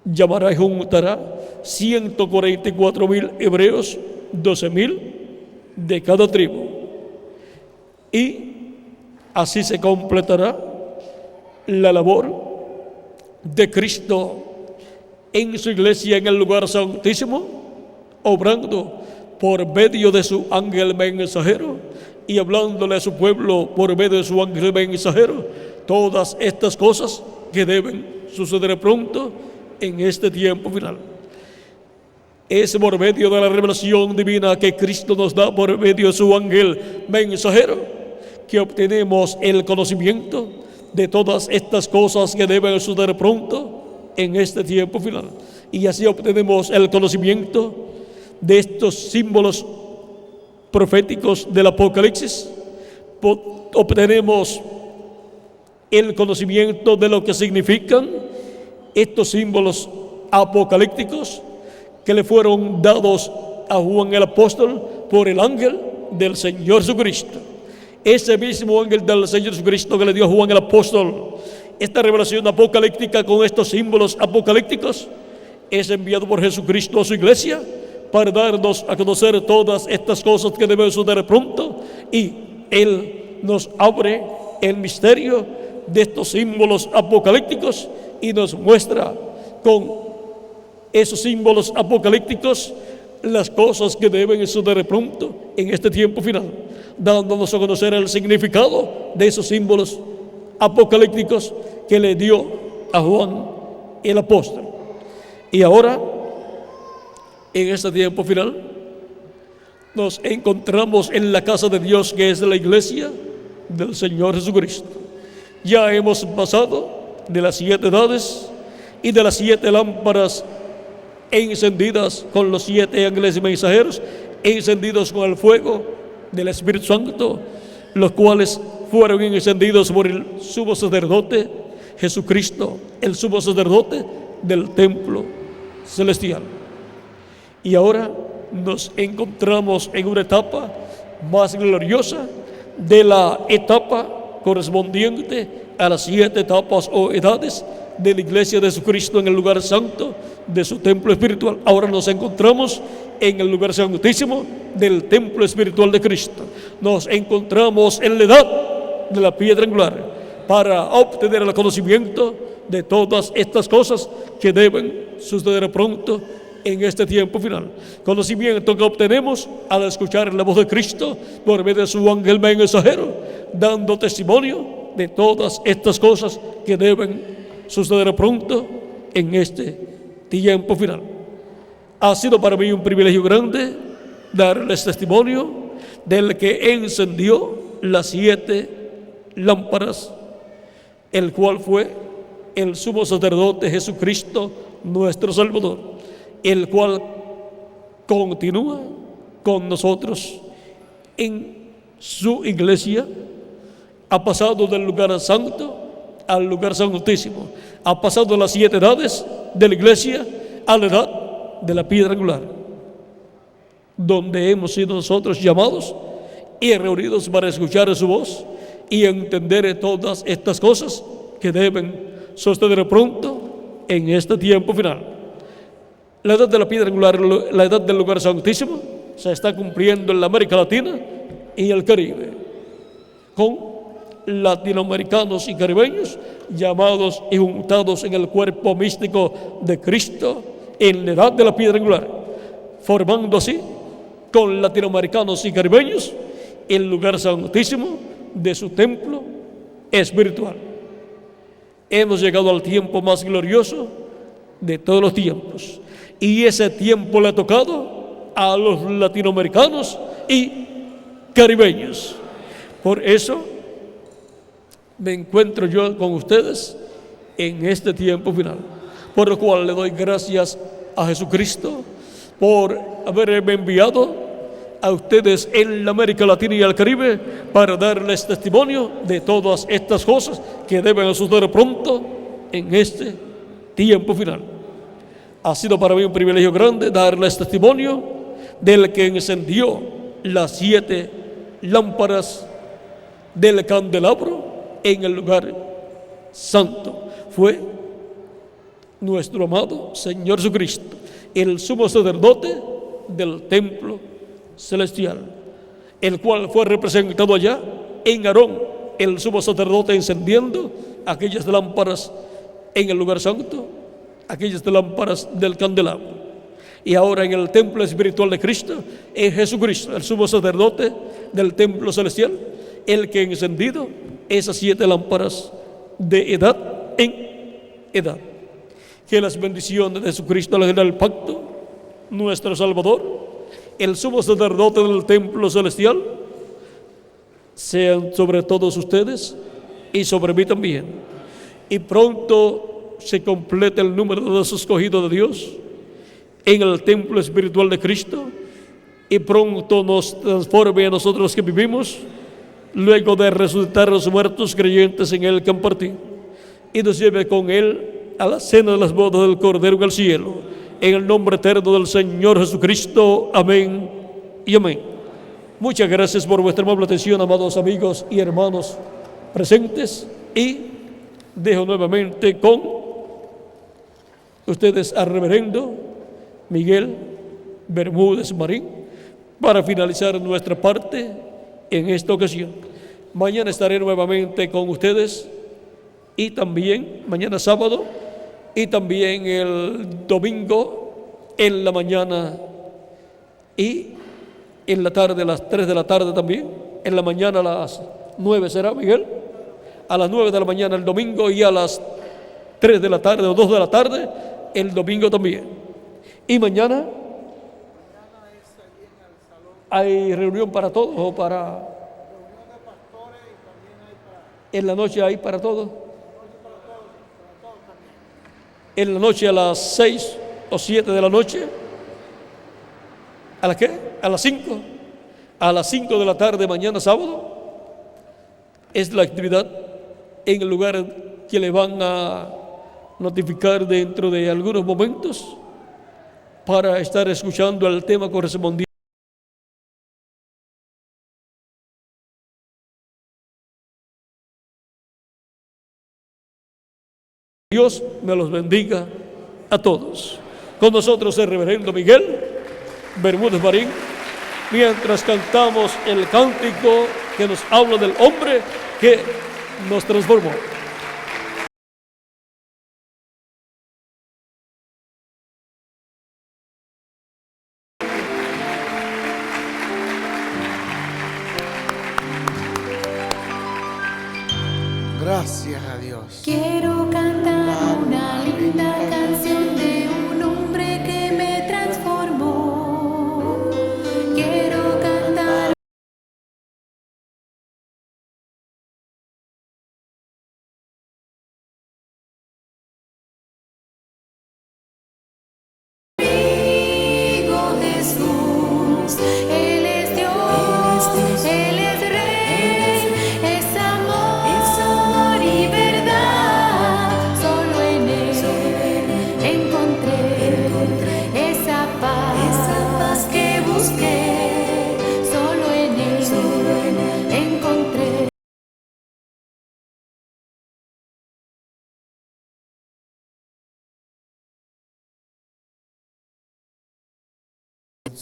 llamará y juntará 144,000 hebreos, 12,000 de cada tribu, y así se completará la labor de Cristo en su iglesia en el lugar santísimo, obrando por medio de su ángel mensajero y hablándole a su pueblo por medio de su ángel mensajero todas estas cosas que deben suceder pronto en este tiempo final. Es por medio de la revelación divina que Cristo nos da por medio de su ángel mensajero que obtenemos el conocimiento de todas estas cosas que deben suceder pronto en este tiempo final. Y así obtenemos el conocimiento de estos símbolos proféticos del Apocalipsis. Obtenemos el conocimiento de lo que significan estos símbolos apocalípticos que le fueron dados a Juan el apóstol por el ángel del Señor Jesucristo. Ese mismo ángel del Señor Jesucristo que le dio a Juan el apóstol esta revelación apocalíptica con estos símbolos apocalípticos es enviado por Jesucristo a su iglesia para darnos a conocer todas estas cosas que deben suceder pronto, y Él nos abre el misterio de estos símbolos apocalípticos y nos muestra con esos símbolos apocalípticos las cosas que deben suceder pronto en este tiempo final, dándonos a conocer el significado de esos símbolos apocalípticos que le dio a Juan el apóstol. Y ahora, en este tiempo final, nos encontramos en la casa de Dios, que es la iglesia del Señor Jesucristo. Ya hemos pasado de las 7 edades y de las 7 lámparas encendidas con los 7 ángeles mensajeros, encendidos con el fuego del Espíritu Santo, los cuales fueron encendidos por el sumo sacerdote Jesucristo, el sumo sacerdote del templo celestial. Y ahora nos encontramos en una etapa más gloriosa de la etapa correspondiente a las 7 etapas o edades de la iglesia de Jesucristo en el lugar santo de su templo espiritual. Ahora nos encontramos en el lugar santísimo del templo espiritual de Cristo. Nos encontramos en la edad de la piedra angular para obtener el conocimiento de todas estas cosas que deben suceder pronto en este tiempo final. Conocimiento que obtenemos al escuchar la voz de Cristo por medio de su ángel mensajero, dando testimonio de todas estas cosas que deben suceder pronto en este tiempo final. Ha sido para mí un privilegio grande darles testimonio del que encendió las 7 lámparas, el cual fue el sumo sacerdote Jesucristo, nuestro Salvador, el cual continúa con nosotros en su iglesia. Ha pasado del lugar santo al lugar santísimo, ha pasado las 7 edades de la iglesia a la edad de la piedra angular, donde hemos sido nosotros llamados y reunidos para escuchar su voz y entender todas estas cosas que deben suceder pronto en este tiempo final. La edad de la piedra angular, la edad del lugar santísimo, se está cumpliendo en la América Latina y el Caribe, con latinoamericanos y caribeños llamados y juntados en el cuerpo místico de Cristo en la edad de la piedra angular, formando así con latinoamericanos y caribeños el lugar santísimo de su templo espiritual. Hemos llegado al tiempo más glorioso de todos los tiempos, y ese tiempo le ha tocado a los latinoamericanos y caribeños. Por eso me encuentro yo con ustedes en este tiempo final, por lo cual le doy gracias a Jesucristo por haberme enviado a ustedes en la América Latina y el Caribe para darles testimonio de todas estas cosas que deben suceder pronto en este tiempo final. Ha sido para mí un privilegio grande darles testimonio del que encendió las 7 lámparas del candelabro en el lugar santo. Fue nuestro amado Señor Jesucristo, el sumo sacerdote del templo celestial, el cual fue representado allá en Aarón, el sumo sacerdote, encendiendo aquellas lámparas en el lugar santo, aquellas lámparas del candelabro. Y ahora en el templo espiritual de Cristo, es Jesucristo, el sumo sacerdote del templo celestial, el que ha encendido esas 7 lámparas de edad en edad. Que las bendiciones de Jesucristo, el del pacto, nuestro Salvador, el sumo sacerdote del templo celestial, sean sobre todos ustedes y sobre mí también. Y pronto se complete el número de los escogidos de Dios en el templo espiritual de Cristo, y pronto nos transforme a nosotros que vivimos luego de resucitar a los muertos creyentes en Él que han partido, y nos lleve con Él a la cena de las bodas del Cordero en el cielo, en el nombre eterno del Señor Jesucristo. Amén y amén. Muchas gracias por vuestra amable atención, amados amigos y hermanos presentes, y dejo nuevamente con ustedes al reverendo Miguel Bermúdez Marín para finalizar nuestra parte en esta ocasión. Mañana estaré nuevamente con ustedes, y también mañana sábado, y también el domingo en la mañana y en la tarde a las 3 de la tarde también. En la mañana a las 9 será, Miguel, a las 9 de la mañana el domingo, y a las 3 de la tarde o 2 de la tarde el domingo también. Y mañana hay reunión para todos, o para en la noche hay para todos. En la noche a las 6 o 7 de la noche. ¿A las qué? A las 5. A las 5 de la tarde mañana sábado es la actividad en el lugar que le van a notificar dentro de algunos momentos, para estar escuchando el tema correspondiente. Dios me los bendiga a todos. Con nosotros el reverendo Miguel Bermúdez Marín, mientras cantamos el cántico que nos habla del hombre que nos transformó.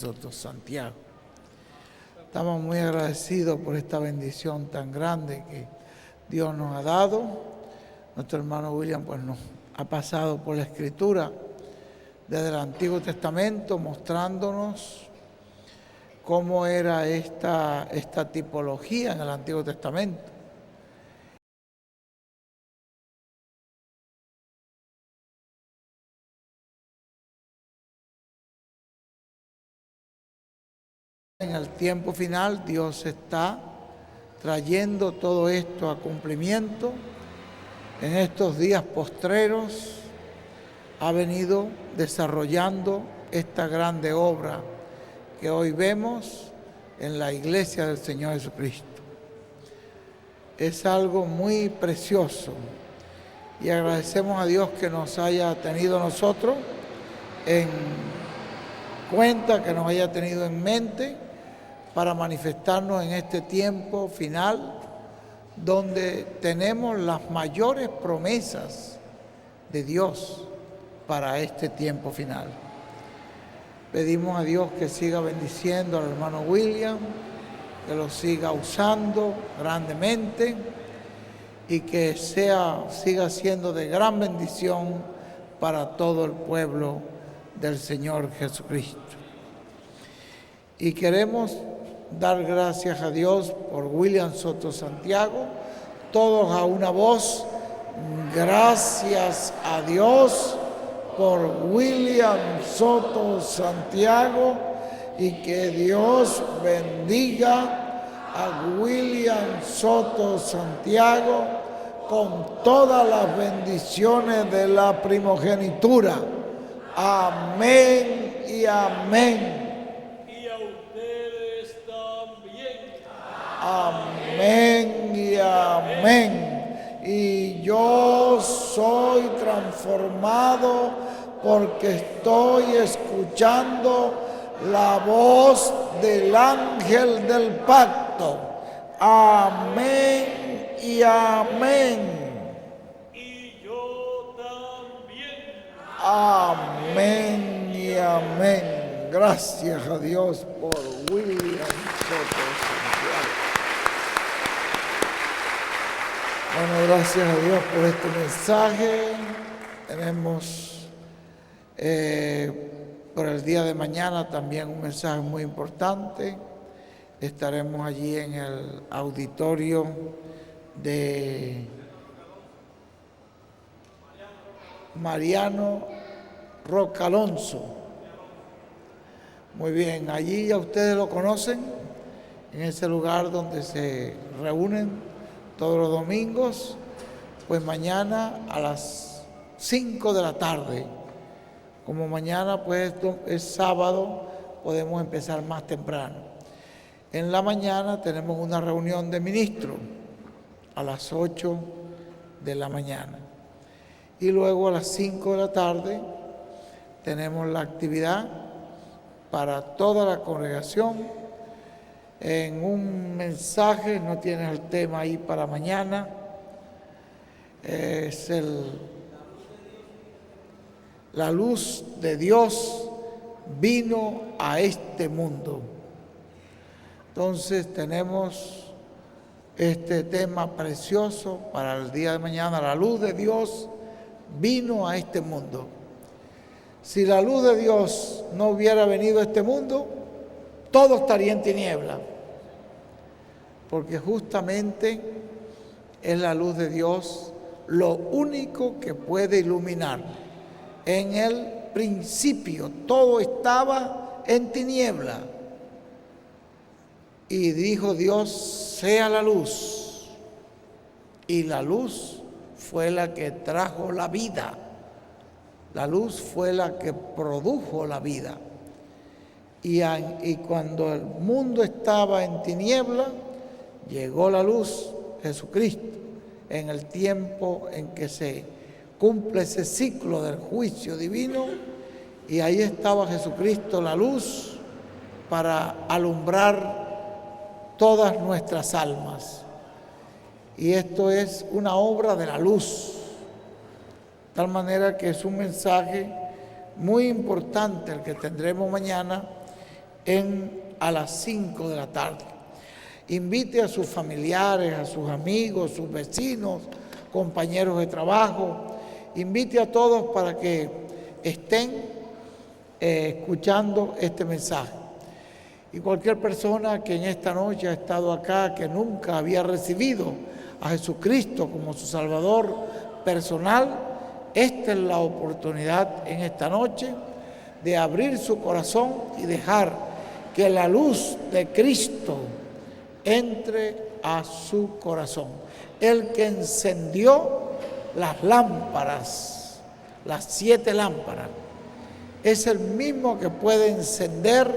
Soto Santiago. Estamos muy agradecidos por esta bendición tan grande que Dios nos ha dado. Nuestro hermano William pues nos ha pasado por la Escritura desde el Antiguo Testamento, mostrándonos cómo era esta tipología en el Antiguo Testamento. En el tiempo final Dios está trayendo todo esto a cumplimiento. En estos días postreros ha venido desarrollando esta grande obra que hoy vemos en la iglesia del Señor Jesucristo. Es algo muy precioso y agradecemos a Dios que nos haya tenido nosotros en cuenta, que nos haya tenido en mente para manifestarnos en este tiempo final donde tenemos las mayores promesas de Dios para este tiempo final. Pedimos a Dios que siga bendiciendo al hermano William, que lo siga usando grandemente y que siga siendo de gran bendición para todo el pueblo del Señor Jesucristo. Y queremos dar gracias a Dios por William Soto Santiago, todos a una voz, gracias a Dios por William Soto Santiago, y que Dios bendiga a William Soto Santiago con todas las bendiciones de la primogenitura. Amén y amén. Amén y amén. Y yo soy transformado porque estoy escuchando la voz del ángel del pacto. Amén y amén. Y yo también. Amén y amén. Gracias a Dios por William Soto Santiago. Bueno, gracias a Dios por este mensaje. Tenemos por el día de mañana también un mensaje muy importante. Estaremos allí en el auditorio de Mariano Roca Alonso. Muy bien, allí ya ustedes lo conocen, en ese lugar donde se reúnen todos los domingos. Pues mañana a las 5 de la tarde, como mañana pues es sábado, podemos empezar más temprano. En la mañana tenemos una reunión de ministros a las 8 de la mañana. Y luego a las 5 de la tarde tenemos la actividad para toda la congregación. En un mensaje, no tienes el tema ahí para mañana, es la luz de Dios vino a este mundo. Entonces tenemos este tema precioso para el día de mañana. La luz de Dios vino a este mundo. Si la luz de Dios no hubiera venido a este mundo, todo estaría en tiniebla. Porque justamente es la luz de Dios lo único que puede iluminar. En el principio todo estaba en tiniebla. Y dijo Dios, sea la luz. Y la luz fue la que trajo la vida. La luz fue la que produjo la vida. Y cuando el mundo estaba en tiniebla, llegó la luz, Jesucristo, en el tiempo en que se cumple ese ciclo del juicio divino, y ahí estaba Jesucristo, la luz, para alumbrar todas nuestras almas. Y esto es una obra de la luz, de tal manera que es un mensaje muy importante el que tendremos mañana, a las 5 de la tarde. Invite a sus familiares, a sus amigos, sus vecinos, compañeros de trabajo. Invite a todos para que estén escuchando este mensaje. Y cualquier persona que en esta noche ha estado acá, que nunca había recibido a Jesucristo como su Salvador personal, esta es la oportunidad en esta noche de abrir su corazón y dejar que la luz de Cristo entre a su corazón. El que encendió las lámparas, las 7 lámparas, es el mismo que puede encender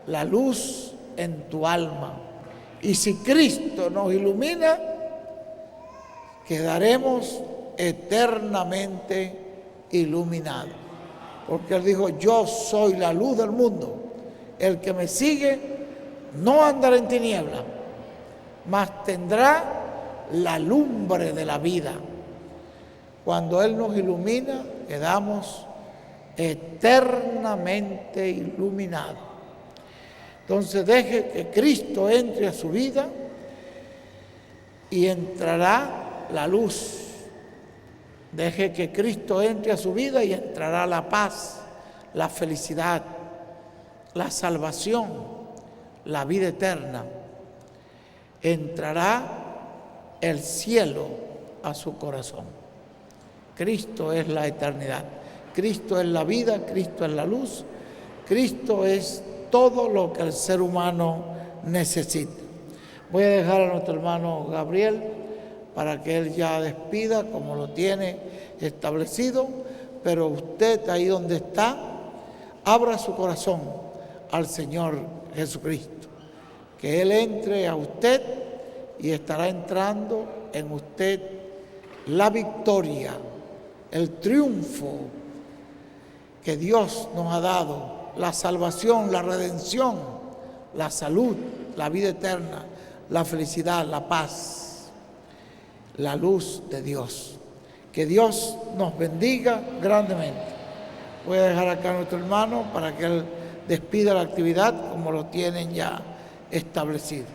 la luz en tu alma. Y si Cristo nos ilumina, quedaremos eternamente iluminados. Porque Él dijo, yo soy la luz del mundo. El que me sigue no andará en tinieblas, mas tendrá la lumbre de la vida. Cuando Él nos ilumina, quedamos eternamente iluminados. Entonces deje que Cristo entre a su vida y entrará la luz. Deje que Cristo entre a su vida y entrará la paz, la felicidad, la salvación, la vida eterna. Entrará el cielo a su corazón. Cristo es la eternidad. Cristo es la vida, Cristo es la luz, Cristo es todo lo que el ser humano necesita. Voy a dejar a nuestro hermano Gabriel para que él ya despida como lo tiene establecido, pero usted ahí donde está, abra su corazón al Señor Jesucristo, que Él entre a usted y estará entrando en usted la victoria, el triunfo que Dios nos ha dado, la salvación, la redención, la salud, la vida eterna, la felicidad, la paz, la luz de Dios. Que Dios nos bendiga grandemente. Voy a dejar acá a nuestro hermano para que él despida la actividad como lo tienen ya establecido.